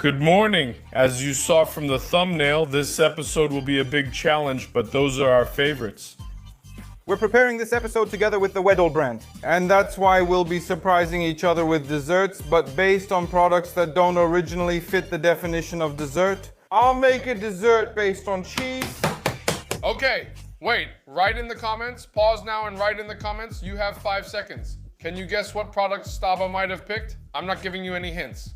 Good morning. As you saw from the thumbnail, this episode will be a big challenge, but those are our favorites. We're preparing this episode together with the Weddell brand. And that's why we'll be surprising each other with desserts, but based on products that don't originally fit the definition of dessert. I'll make a dessert based on cheese. Okay, wait, write in the comments, pause now and write in the comments. You have 5 seconds. Can you guess what product Staba might have picked? I'm not giving you any hints.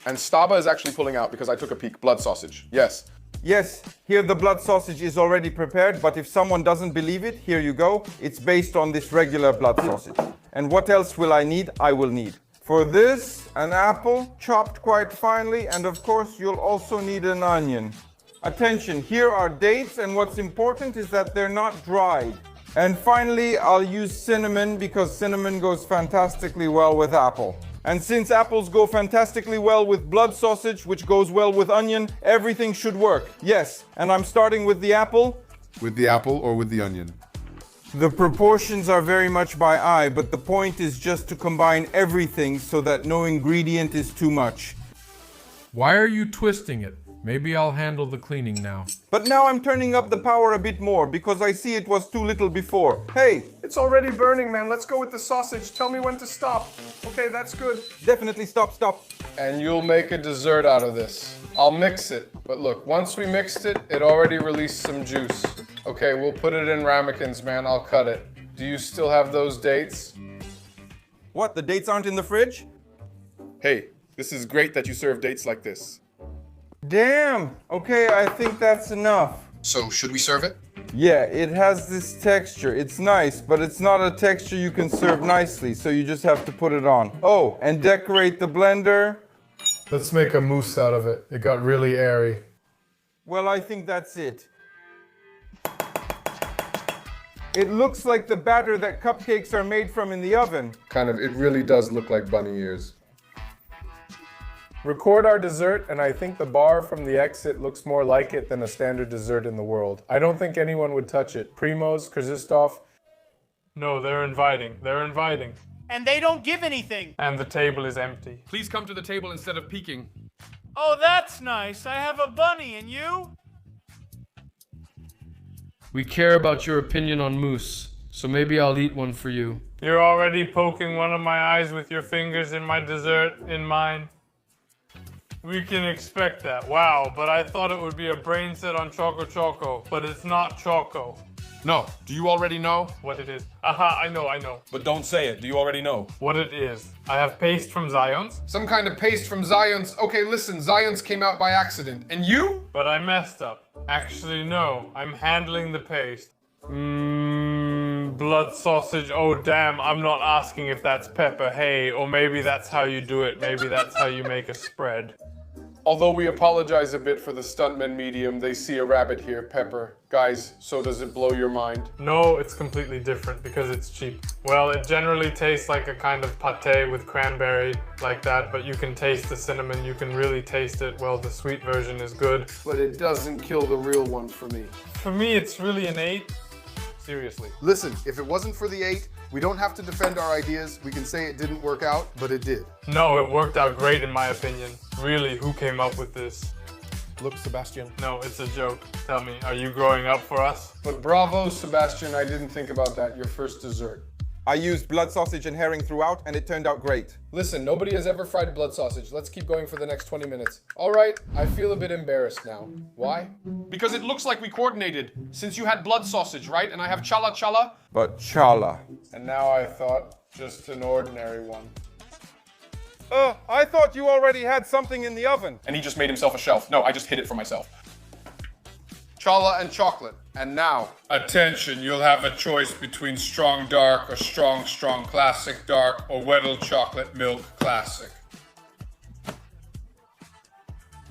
And Staba is actually pulling out because I took a peek. Blood sausage. Yes. Yes, here the blood sausage is already prepared, but if someone doesn't believe it, here you go. It's based on this regular blood sausage. And what else will I need? I will need. For this, an apple, chopped quite finely, and of course you'll also need an onion. Attention, here are dates, and what's important is that they're not dried. And finally, I'll use cinnamon because cinnamon goes fantastically well with apple. And since apples go fantastically well with blood sausage, which goes well with onion, everything should work. Yes, and I'm starting with the apple. With the apple or with the onion? The proportions are very much by eye, but the point is just to combine everything so that no ingredient is too much. Why are you twisting it? Maybe I'll handle the cleaning now. But now I'm turning up the power a bit more because I see it was too little before. Hey! It's already burning, man. Let's go with the sausage. Tell me when to stop. Okay, that's good. Definitely stop. And you'll make a dessert out of this. I'll mix it. But look, once we mixed it, it already released some juice. Okay, we'll put it in ramekins, man. I'll cut it. Do you still have those dates? What, the dates aren't in the fridge? Hey, this is great that you serve dates like this. Damn! Okay, I think that's enough. So, should we serve it? Yeah, it has this texture. It's nice, but it's not a texture you can serve nicely, so you just have to put it on. Oh, and decorate the blender. Let's make a mousse out of it. It got really airy. Well, I think that's it. It looks like the batter that cupcakes are made from in the oven. Kind of, it really does look like bunny ears. Record our dessert, and I think the bar from the exit looks more like it than a standard dessert in the world. I don't think anyone would touch it. Primoz, Krzysztof. No, they're inviting. They're inviting. And they don't give anything. And the table is empty. Please come to the table instead of peeking. Oh, that's nice. I have a bunny, and you? We care about your opinion on mousse, so maybe I'll eat one for you. You're already poking one of my eyes with your fingers in my dessert, in mine. We can expect that. Wow, but I thought it would be a brain set on Choco Choco, but it's not Choco. No, do you already know? What it is. Aha, I know. But don't say it. Do you already know? What it is. I have paste from Zion's. Some kind of paste from Zion's. Okay, listen, Zion's came out by accident. And you? But I messed up. Actually, no. I'm handling the paste. Blood sausage. Oh, damn. I'm not asking if that's pepper. Hey, or maybe that's how you do it. Maybe that's how you make a spread. Although we apologize a bit for the stuntman medium, they see a rabbit here, pepper. Guys, so does it blow your mind? No, it's completely different because it's cheap. Well, it generally tastes like a kind of pate with cranberry, like that, but you can taste the cinnamon, you can really taste it. Well, the sweet version is good. But it doesn't kill the real one for me. For me, it's really an 8. Seriously. Listen, if it wasn't for the 8, we don't have to defend our ideas. We can say it didn't work out, but it did. No, it worked out great in my opinion. Really, who came up with this? Look, Sebastian. No, it's a joke. Tell me, are you growing up for us? But bravo, Sebastian, I didn't think about that. Your first dessert. I used blood sausage and herring throughout, and it turned out great. Listen, nobody has ever fried blood sausage. Let's keep going for the next 20 minutes. All right, I feel a bit embarrassed now. Why? Because it looks like we coordinated. Since you had blood sausage, right? And I have challah. But Challah. And now I thought just an ordinary one. I thought you already had something in the oven. And he just made himself a shelf. No, I just hid it for myself. Challah and chocolate. And now, attention, you'll have a choice between strong dark or strong classic dark or Weddell chocolate milk classic.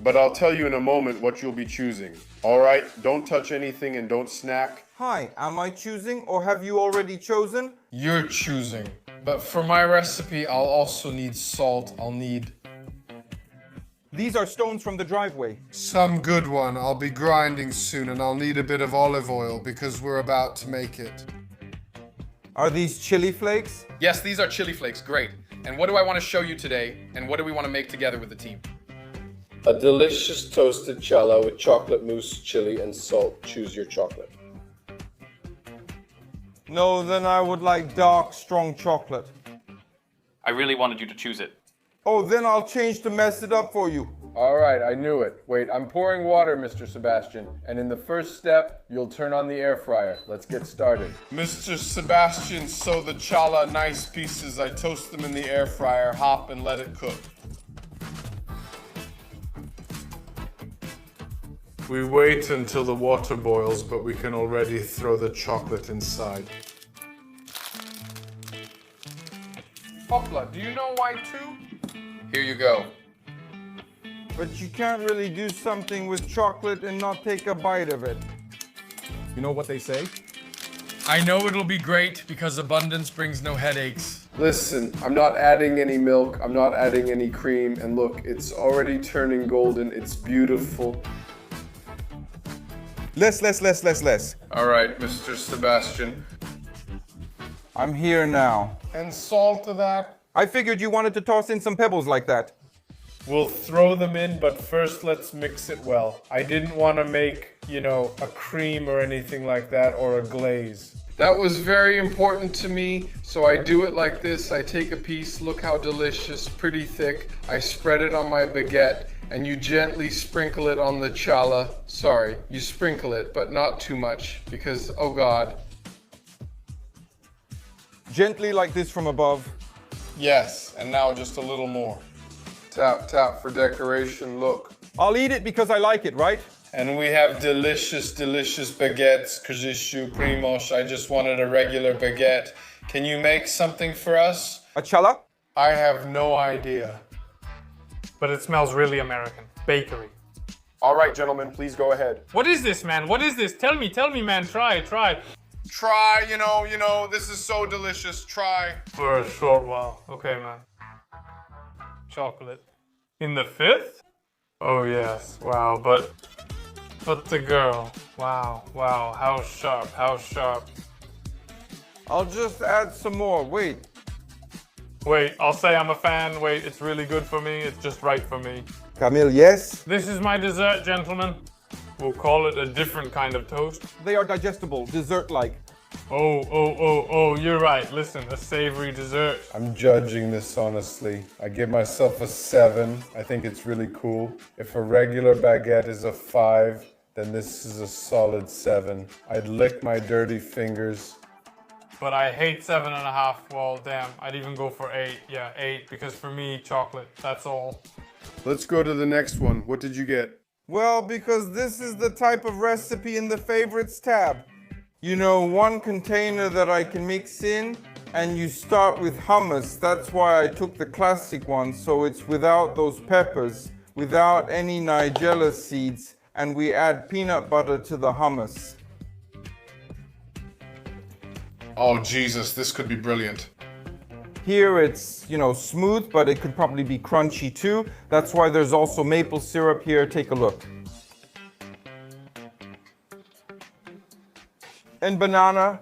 But I'll tell you in a moment what you'll be choosing. All right, don't touch anything and don't snack. Hi, am I choosing or have you already chosen? You're choosing. But for my recipe, I'll also need salt. I'll need These are stones from the driveway. some good one. I'll be grinding soon and I'll need a bit of olive oil because we're about to make it. Are these chili flakes? Yes, these are chili flakes, great. And what do I want to show you today? And what do we want to make together with the team? A delicious toasted challah with chocolate mousse, chili, and salt. Choose your chocolate. No, then I would like dark, strong chocolate. I really wanted you to choose it. Oh, then I'll change to mess it up for you. All right, I knew it. Wait, I'm pouring water, Mr. Sebastian. And in the first step, you'll turn on the air fryer. Let's get started. Mr. Sebastian, sew the challah nice pieces. I toast them in the air fryer, hop and let it cook. We wait until the water boils, but we can already throw the chocolate inside. Hopla, do you know why too? Here you go. But you can't really do something with chocolate and not take a bite of it. You know what they say? I know it'll be great because abundance brings no headaches. Listen, I'm not adding any milk, I'm not adding any cream, and look, it's already turning golden, it's beautiful. Less. All right, Mr. Sebastian. I'm here now. And salt to that? I figured you wanted to toss in some pebbles like that. We'll throw them in, but first let's mix it well. I didn't want to make, a cream or anything like that, or a glaze. That was very important to me, so I do it like this. I take a piece, look how delicious, pretty thick. I spread it on my baguette, and you gently sprinkle it on the challah. Sorry, you sprinkle it, but not too much, because, oh God. Gently like this from above. Yes, and now just a little more. Tap, tap for decoration, look. I'll eat it because I like it, right? And we have delicious baguettes, Krzysztof, Primoz. I just wanted a regular baguette. Can you make something for us? A challah? I have no idea. But it smells really American. Bakery. All right, gentlemen, please go ahead. What is this, man? What is this? Tell me, man. Try. Try, this is so delicious, try. For a short while. Okay, man. Chocolate. In the fifth? Oh, yes. Wow, but the girl. Wow. How sharp. I'll just add some more. Wait, I'll say I'm a fan. Wait, it's really good for me. It's just right for me. Camille, yes? This is my dessert, gentlemen. We'll call it a different kind of toast. They are digestible, dessert-like. Oh, you're right. Listen, a savory dessert. I'm judging this honestly. I give myself a 7. I think it's really cool. If a regular baguette is a 5, then this is a solid 7. I'd lick my dirty fingers. But I hate 7.5. Well, damn, I'd even go for 8. Yeah, 8, because for me, chocolate, that's all. Let's go to the next one. What did you get? Well, because this is the type of recipe in the favorites tab. One container that I can mix in, and you start with hummus. That's why I took the classic one, so it's without those peppers, without any nigella seeds, and we add peanut butter to the hummus. Oh Jesus, this could be brilliant. Here it's, smooth, but it could probably be crunchy too. That's why there's also maple syrup here. Take a look. And banana.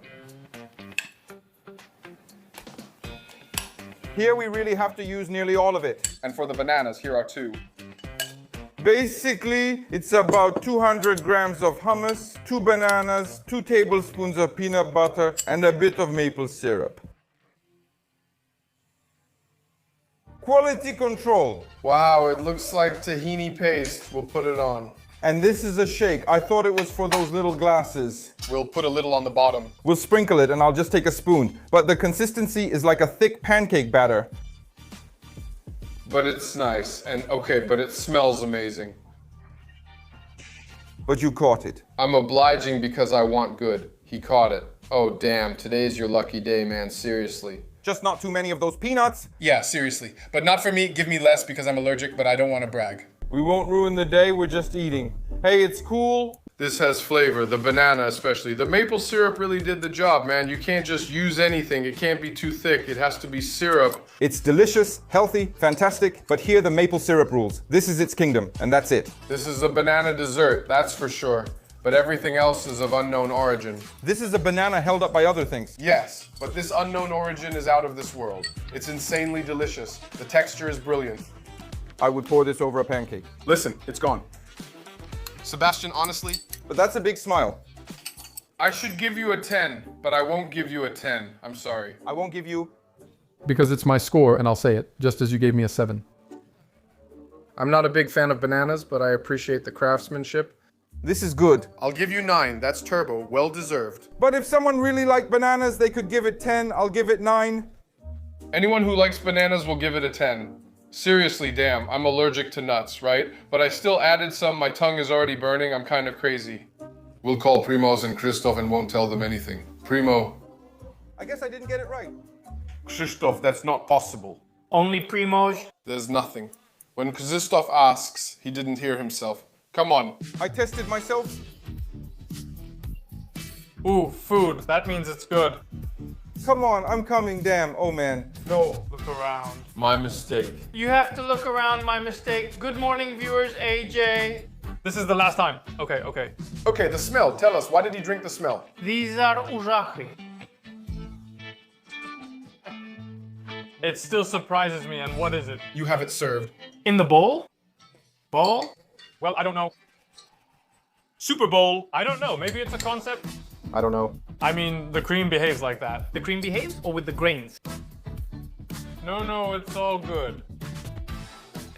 Here we really have to use nearly all of it. And for the bananas, here are 2. Basically, it's about 200 grams of hummus, 2 bananas, 2 tablespoons of peanut butter, and a bit of maple syrup. Quality control. Wow, it looks like tahini paste. We'll put it on. And this is a shake. I thought it was for those little glasses. We'll put a little on the bottom. We'll sprinkle it and I'll just take a spoon. But the consistency is like a thick pancake batter. But it's nice. And okay, but it smells amazing. But you caught it. I'm obliging because I want good. He caught it. Oh damn, today's your lucky day, man. Seriously. Just not too many of those peanuts. Yeah, seriously. But not for me. Give me less because I'm allergic, but I don't want to brag. We won't ruin the day, we're just eating. Hey, it's cool. This has flavor, the banana especially. The maple syrup really did the job, man. You can't just use anything. It can't be too thick. It has to be syrup. It's delicious, healthy, fantastic, but here the maple syrup rules. This is its kingdom, and that's it. This is a banana dessert, that's for sure. but everything else is of unknown origin. This is a banana held up by other things. Yes, but this unknown origin is out of this world. It's insanely delicious. The texture is brilliant. I would pour this over a pancake. Listen, it's gone. Sebastian, honestly, But that's a big smile. I should give you a 10, but I won't give you a 10. I'm sorry. I won't give you... Because it's my score, and I'll say it, just as you gave me a 7. I'm not a big fan of bananas, but I appreciate the craftsmanship. This is good. I'll give you 9. That's turbo. Well deserved. But if someone really liked bananas, they could give it 10. I'll give it 9. Anyone who likes bananas will give it a 10. Seriously, damn, I'm allergic to nuts, right? But I still added some. My tongue is already burning. I'm kind of crazy. We'll call Primoz and Christoph and won't tell them anything. Primo. I guess I didn't get it right. Krzysztof, that's not possible. Only Primoz? There's nothing. When Krzysztof asks, he didn't hear himself. Come on. I tested myself. Ooh, food. That means it's good. Come on, I'm coming, damn. Oh man. No, look around. My mistake. You have to look around, my mistake. Good morning, viewers, AJ. This is the last time. Okay, okay. Okay, the smell. Tell us, why did he drink the smell? These are urzachy. It still surprises me, and what is it? You have it served. In the bowl? Bowl? Well, I don't know. Super Bowl? I don't know. Maybe it's a concept? I don't know. I mean, the cream behaves like that. The cream behaves, or with the grains? No, it's all good.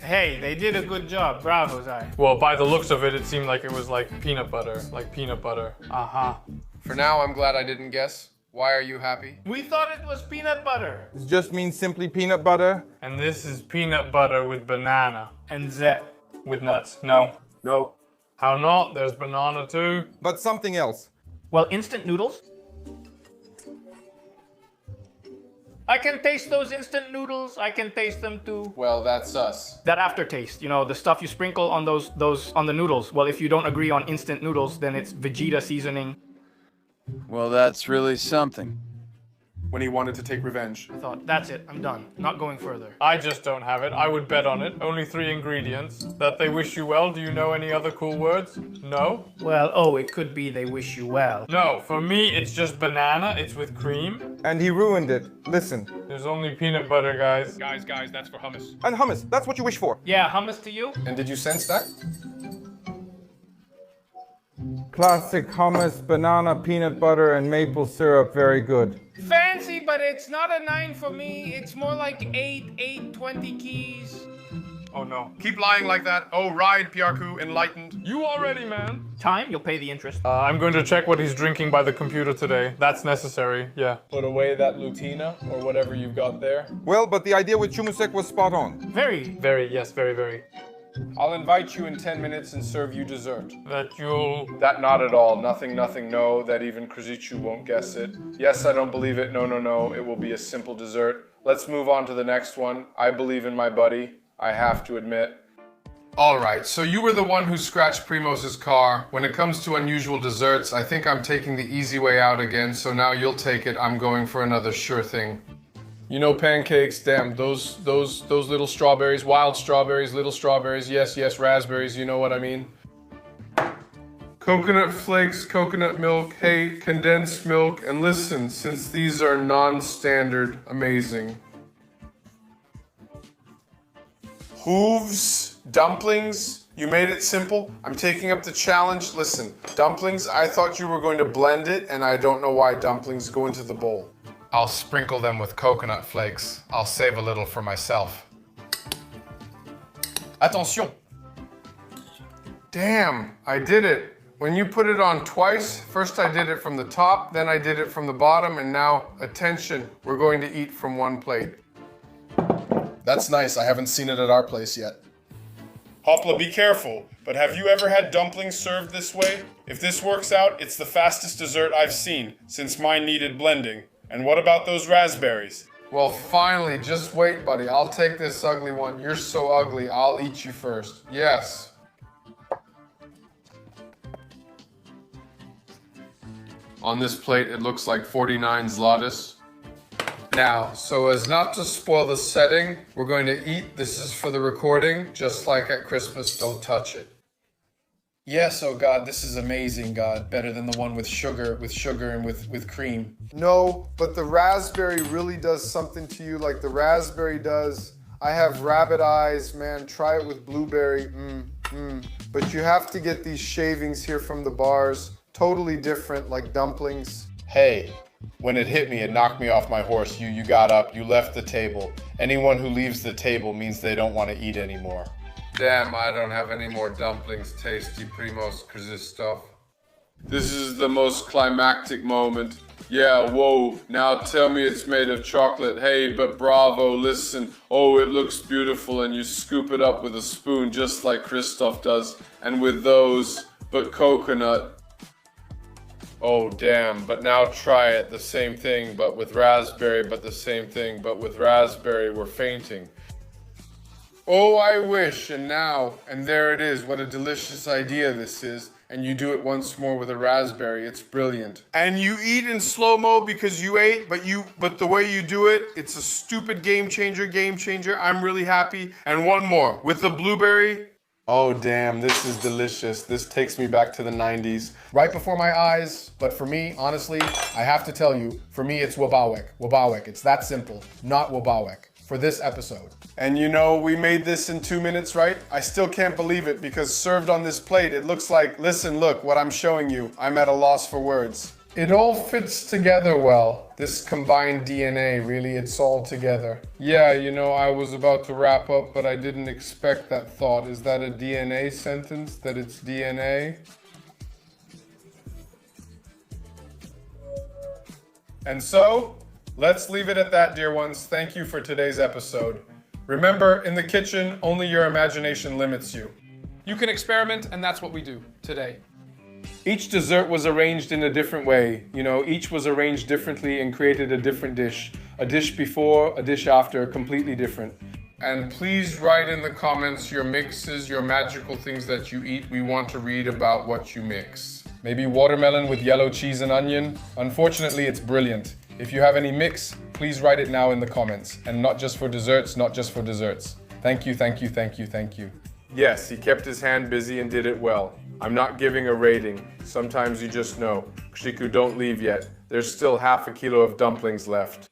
Hey, they did a good job. Bravo, Zai. Well, by the looks of it, it seemed like it was like peanut butter. Like peanut butter. Uh-huh. For now, I'm glad I didn't guess. Why are you happy? We thought it was peanut butter. This just means simply peanut butter. And this is peanut butter with banana. And Zet. With nuts. No. No. How not? There's banana too. But something else. Well, instant noodles. I can taste those instant noodles. I can taste them too. Well, that's us. That aftertaste, you know, the stuff you sprinkle on those on the noodles. Well, if you don't agree on instant noodles, then it's Vegeta seasoning. Well, that's really something. When he wanted to take revenge. I thought, that's it, I'm done. Not going further. I just don't have it. I would bet on it. Only 3 ingredients. That they wish you well. Do you know any other cool words? No? Well, oh, it could be they wish you well. No, for me, it's just banana. It's with cream. And he ruined it. Listen. There's only peanut butter, guys. Guys, that's for hummus. And hummus. That's what you wish for. Yeah, hummus to you? And did you sense that? Classic hummus, banana, peanut butter, and maple syrup. Very good. Fancy, but it's not a 9 for me. It's more like 8, 20 keys. Oh no. Keep lying like that. Oh, ride, Piarku, enlightened. You already, man. Time, you'll pay the interest. I'm going to check what he's drinking by the computer today. That's necessary, yeah. Put away that Lutina, or whatever you've got there. Well, but the idea with Chumusek was spot on. Very. Very, yes, very. I'll invite you in 10 minutes and serve you dessert. That you'll... That not at all. Nothing, no. That even Krzychu won't guess it. Yes, I don't believe it. No. It will be a simple dessert. Let's move on to the next one. I believe in my buddy. I have to admit. All right, so you were the one who scratched Primos's car. When it comes to unusual desserts, I think I'm taking the easy way out again, so now you'll take it. I'm going for another sure thing. You know pancakes, damn, those little strawberries, wild strawberries, little strawberries, yes, raspberries, you know what I mean? Coconut flakes, coconut milk, hey, condensed milk, and listen, since these are non-standard, amazing. Hooves, dumplings, you made it simple. I'm taking up the challenge. Listen, dumplings, I thought you were going to blend it, and I don't know why dumplings go into the bowl. I'll sprinkle them with coconut flakes. I'll save a little for myself. Attention. Damn, I did it. When you put it on twice, first I did it from the top, then I did it from the bottom, and now, attention, we're going to eat from one plate. That's nice, I haven't seen it at our place yet. Hopla, be careful, but have you ever had dumplings served this way? If this works out, it's the fastest dessert I've seen, since mine needed blending. And what about those raspberries? Well, finally, just wait, buddy. I'll take this ugly one. You're so ugly, I'll eat you first. Yes. On this plate, it looks like 49 zlotys. Now, so as not to spoil the setting, we're going to eat. This is for the recording, just like at Christmas, don't touch it. Yes, oh God, this is amazing, God. Better than the one with sugar and with cream. No, but the raspberry really does something to you like the raspberry does. I have rabbit eyes, man. Try it with blueberry. But you have to get these shavings here from the bars. Totally different, like dumplings. Hey, when it hit me, it knocked me off my horse. You got up, you left the table. Anyone who leaves the table means they don't want to eat anymore. Damn, I don't have any more dumplings, tasty primos Christoph. This is the most climactic moment. Yeah, whoa, now tell me it's made of chocolate. Hey, but bravo, listen. Oh, it looks beautiful, and you scoop it up with a spoon just like Christoph does. And with those, but coconut. Oh, damn, but now try it. The same thing, but with raspberry, but the same thing, but with raspberry, we're fainting. Oh, I wish, and now, and there it is. What a delicious idea this is. And you do it once more with a raspberry. It's brilliant. And you eat in slow-mo because you ate, but the way you do it, it's a stupid game changer. I'm really happy. And one more, with the blueberry. Oh, damn, this is delicious. This takes me back to the 90s. Right before my eyes, but for me, honestly, I have to tell you, for me, it's wabawek. Wabawek, it's that simple, not wabawek. For this episode. And you know, we made this in 2 minutes, right? I still can't believe it because served on this plate, it looks like, listen, look, what I'm showing you. I'm at a loss for words. It all fits together well. This combined DNA, really, it's all together. Yeah, you know, I was about to wrap up, but I didn't expect that thought. Is that a DNA sentence? That it's DNA? And so, let's leave it at that, dear ones. Thank you for today's episode. Remember, in the kitchen, only your imagination limits you. You can experiment, and that's what we do today. Each dessert was arranged in a different way. You know, each was arranged differently and created a different dish. A dish before, a dish after, completely different. And please write in the comments your mixes, your magical things that you eat. We want to read about what you mix. Maybe watermelon with yellow cheese and onion. Unfortunately, it's brilliant. If you have any mix, please write it now in the comments. And not just for desserts, not just for desserts. Thank you, thank you, thank you, thank you. Yes, he kept his hand busy and did it well. I'm not giving a rating. Sometimes you just know. Kshiku, don't leave yet. There's still half a kilo of dumplings left.